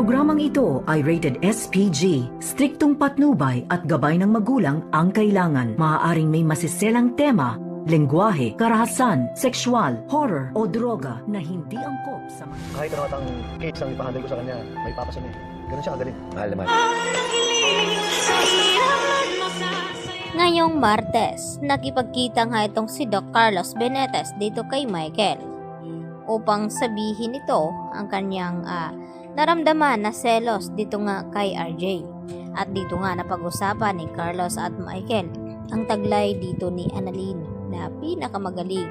programang ito ay rated SPG, striktong patnubay at gabay ng magulang ang kailangan. Maaaring may masiselang tema, lengguwahe, karahasan, sexual, horror o droga na hindi angkop sa mga... Kahit ano atang case ang ipahandle ko sa kanya, may papasan eh. Ganun siya kagaling. Mahal naman. Ngayong Martes, nakipagkita nga itong si Doc Carlos Benitez dito kay Michael upang sabihin ito ang kanyang naramdaman na selos dito nga kay RJ. At dito nga napag-usapan ni Carlos at Michael ang taglay dito ni Annalyn na pinakamagaling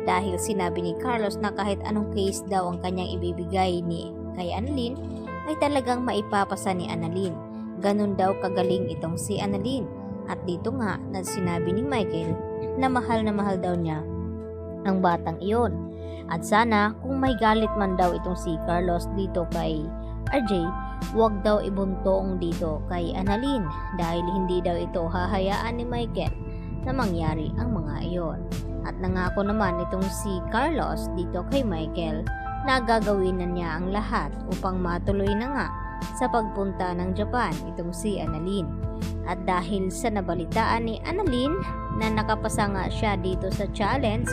dahil sinabi ni Carlos na kahit anong case daw ang kanyang ibibigay ni kay Annalyn ay talagang maipapasa ni Annalyn. Ganun daw kagaling itong si Annalyn. At dito nga na sinabi ni Michael na mahal daw niya ang batang iyon. At sana kung may galit man daw itong si Carlos dito kay RJ, huwag daw ibuntong dito kay Annalyn dahil hindi daw ito hahayaan ni Michael na mangyari ang mga iyon. At nangako naman itong si Carlos dito kay Michael na gagawin na niya ang lahat upang matuloy na nga sa pagpunta ng Japan itong si Annalyn. At dahil sa nabalitaan ni Annalyn na nakapasa nga siya dito sa challenge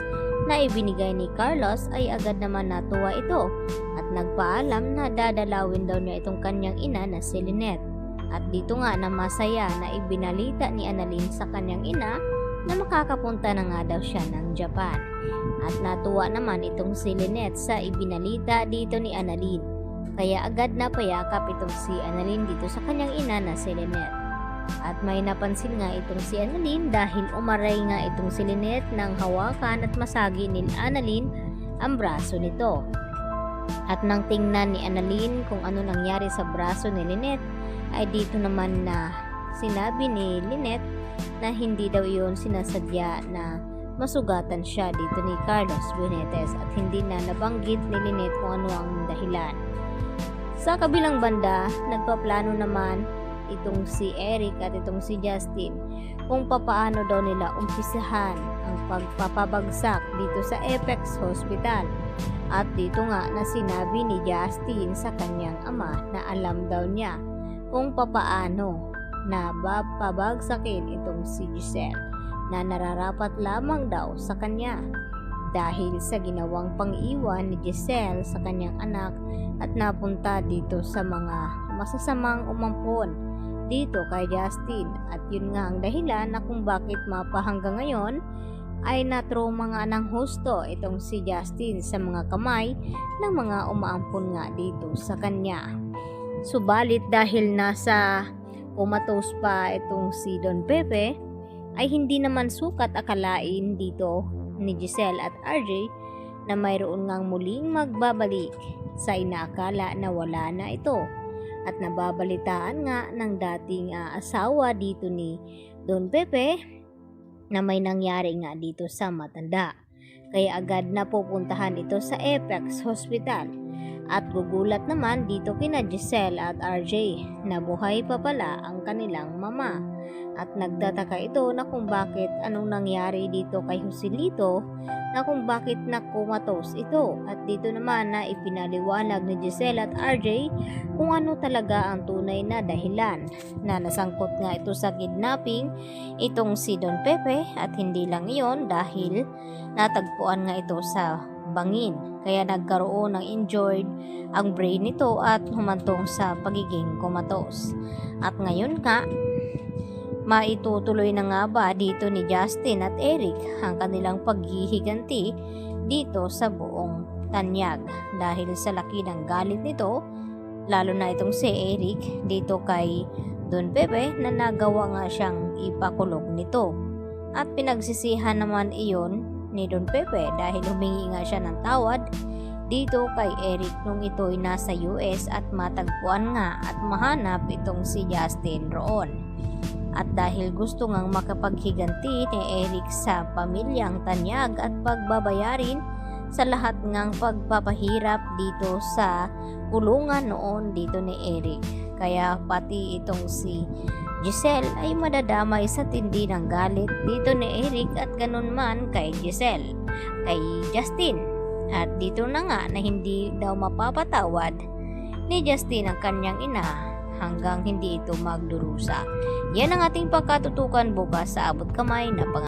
na ibinigay ni Carlos ay agad naman natuwa ito at nagpaalam na dadalawin daw niya itong kanyang ina na si Lynette. At dito nga na masaya na ibinalita ni Annalyn sa kanyang ina na makakapunta na nga daw siya ng Japan. At natuwa naman itong si Lynette sa ibinalita dito ni Annalyn. Kaya agad na payakap itong si Annalyn dito sa kanyang ina na si Lynette. At may napansin nga itong si Annalyn dahil umaray nga itong si Lynette nang hawakan at masagi ni Annalyn ang braso nito. At nang tingnan ni Annalyn kung ano nangyari sa braso ni Lynette ay dito naman na sinabi ni Lynette na hindi daw iyon sinasadya na masugatan siya dito ni Carlos Benitez at hindi na nabanggit ni Lynette kung ano ang dahilan. Sa kabilang banda, nagpaplano naman itong si Eric at itong si Justin kung papaano daw nila umpisahan ang pagpapabagsak dito sa Apex Hospital. At dito nga na sinabi ni Justin sa kanyang ama na alam daw niya kung papaano na babagsakin itong si Giselle na nararapat lamang daw sa kanya dahil sa ginawang pang-iwan ni Giselle sa kanyang anak at napunta dito sa mga masasamang umampon dito kay Justin. At yun nga ang dahilan na kung bakit hanggang ngayon ay natroma nga ng husto itong si Justin sa mga kamay ng mga umaampon nga dito sa kanya. Subalit dahil nasa comatose pa itong si Don Pepe ay hindi naman sukat akalain dito ni Giselle at RJ na mayroon ngang muling magbabalik sa inaakala na wala na ito. At nababalitaan nga ng dating asawa dito ni Don Pepe na may nangyari nga dito sa matanda. Kaya agad na pupuntahan ito sa Apex Hospital. At gugulat naman dito kina Giselle at RJ na buhay pa pala ang kanilang mama. At nagtataka ito na kung bakit anong nangyari dito kay Joselito na kung bakit nakumatos ito. At dito naman na ipinaliwanag ni Giselle at RJ kung ano talaga ang tunay na dahilan na nasangkot nga ito sa kidnapping itong si Don Pepe. At hindi lang iyon dahil natagpuan nga ito sa bangin kaya nagkaroon ng injured ang brain nito at humantong sa pagiging comatose. At ngayon nga maitutuloy na nga ba dito ni Justin at Eric ang kanilang paghihiganti dito sa buong Tanyag dahil sa laki ng galit nito, lalo na itong si Eric dito kay Don Pepe na nagawa nga siyang ipakulong nito. At pinagsisihan naman iyon ni Don Pepe dahil humingi nga siya ng tawad dito kay Eric nung ito'y nasa US at matagpuan nga at mahanap itong si Justin roon. At dahil gusto ngang makapaghiganti ni Eric sa pamilyang Tanyag at pagbabayarin sa lahat ngang pagpapahirap dito sa kulungan noon dito ni Eric. Kaya pati itong si Giselle ay madadamay sa tindi ng galit dito ni Eric at ganun man kay Justin. At dito na nga na hindi daw mapapatawad ni Justine ang kanyang ina hanggang hindi ito magdurusa. Yan ang ating pagkatutukan bukas sa abot kamay na